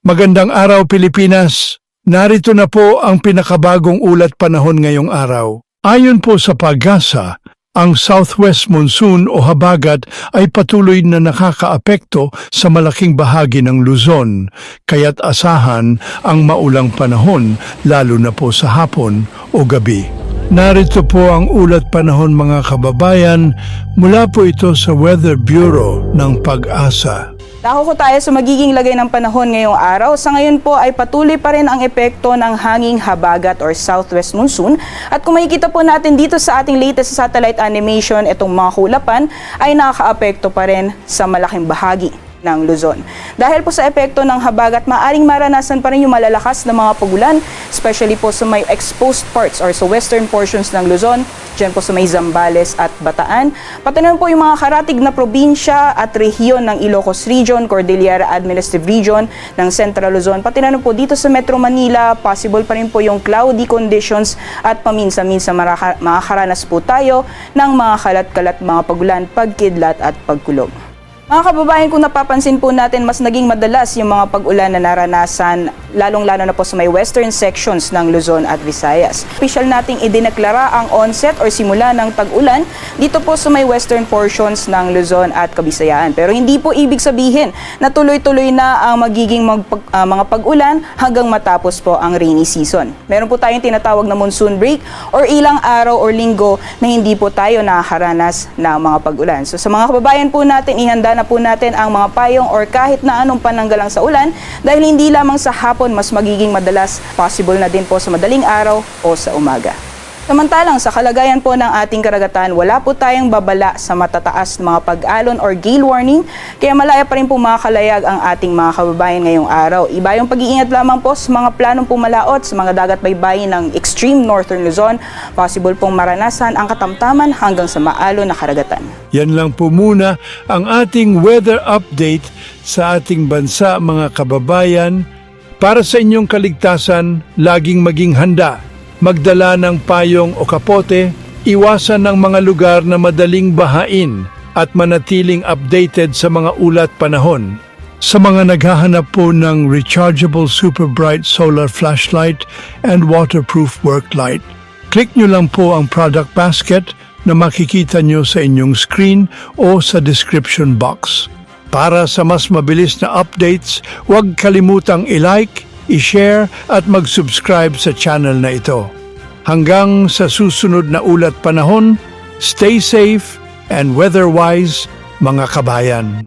Magandang araw Pilipinas! Narito na po ang pinakabagong ulat panahon ngayong araw. Ayon po sa Pag-asa, ang southwest monsoon o habagat ay patuloy na nakakaapekto sa malaking bahagi ng Luzon, kaya't asahan ang maulang panahon lalo na po sa hapon o gabi. Narito po ang ulat panahon mga kababayan, mula po ito sa Weather Bureau ng Pag-asa. Dako tayo sa magiging lagay ng panahon ngayong araw. Sa ngayon po ay patuloy pa rin ang epekto ng hanging habagat or southwest monsoon. At kung makikita po natin dito sa ating latest satellite animation, itong mga kulapan ay nakakaapekto pa rin sa malaking bahagi ng Luzon. Dahil po sa epekto ng habagat, maaring maranasan pa rin yung malalakas na mga pagulan, especially po sa may exposed parts or sa western portions ng Luzon, dyan po sa may Zambales at Bataan. Pati na po yung mga karatig na probinsya at rehiyon ng Ilocos Region, Cordillera Administrative Region ng Central Luzon. Pati na po dito sa Metro Manila, possible pa rin po yung cloudy conditions at paminsan-minsan makakaranas po tayo ng mga kalat-kalat mga pagulan, pagkidlat at pagkulog. Mga kababayan, kung napapansin po natin, mas naging madalas yung mga pag-ulan na naranasan, lalong-lalo na po sa may western sections ng Luzon at Visayas. Official nating idineklara ang onset or simula ng tag-ulan dito po sa may western portions ng Luzon at Kabisayaan. Pero hindi po ibig sabihin na tuloy-tuloy na ang magiging mga pag-ulan hanggang matapos po ang rainy season. Meron po tayong tinatawag na monsoon break or ilang araw or linggo na hindi po tayo nakakaranas ng mga pag-ulan. So sa mga kababayan po natin, ihanda na po natin ang mga payong or kahit na anong pananggalang sa ulan dahil hindi lamang sa hapon mas magiging madalas, possible na din po sa madaling araw o sa umaga. Samantalang sa kalagayan po ng ating karagatan, wala po tayong babala sa matataas na mga pag-alon or gale warning, kaya malaya pa rin po makakalayag ang ating mga kababayan ngayong araw. Iba yung pag-iingat lamang po sa mga planong pumalaot sa mga dagat baybayin ng extreme northern Luzon, possible pong maranasan ang katamtaman hanggang sa maalon na karagatan. Yan lang po muna ang ating weather update sa ating bansa mga kababayan. Para sa inyong kaligtasan, laging maging handa. Magdala ng payong o kapote, iwasan ng mga lugar na madaling bahain at manatiling updated sa mga ulat panahon. Sa mga naghahanap po ng rechargeable super bright solar flashlight and waterproof work light, click nyo lang po ang product basket na makikita nyo sa inyong screen o sa description box. Para sa mas mabilis na updates, huwag kalimutang i-like, i-share at mag-subscribe sa channel na ito. Hanggang sa susunod na ulat panahon, stay safe and weather-wise mga kabayan.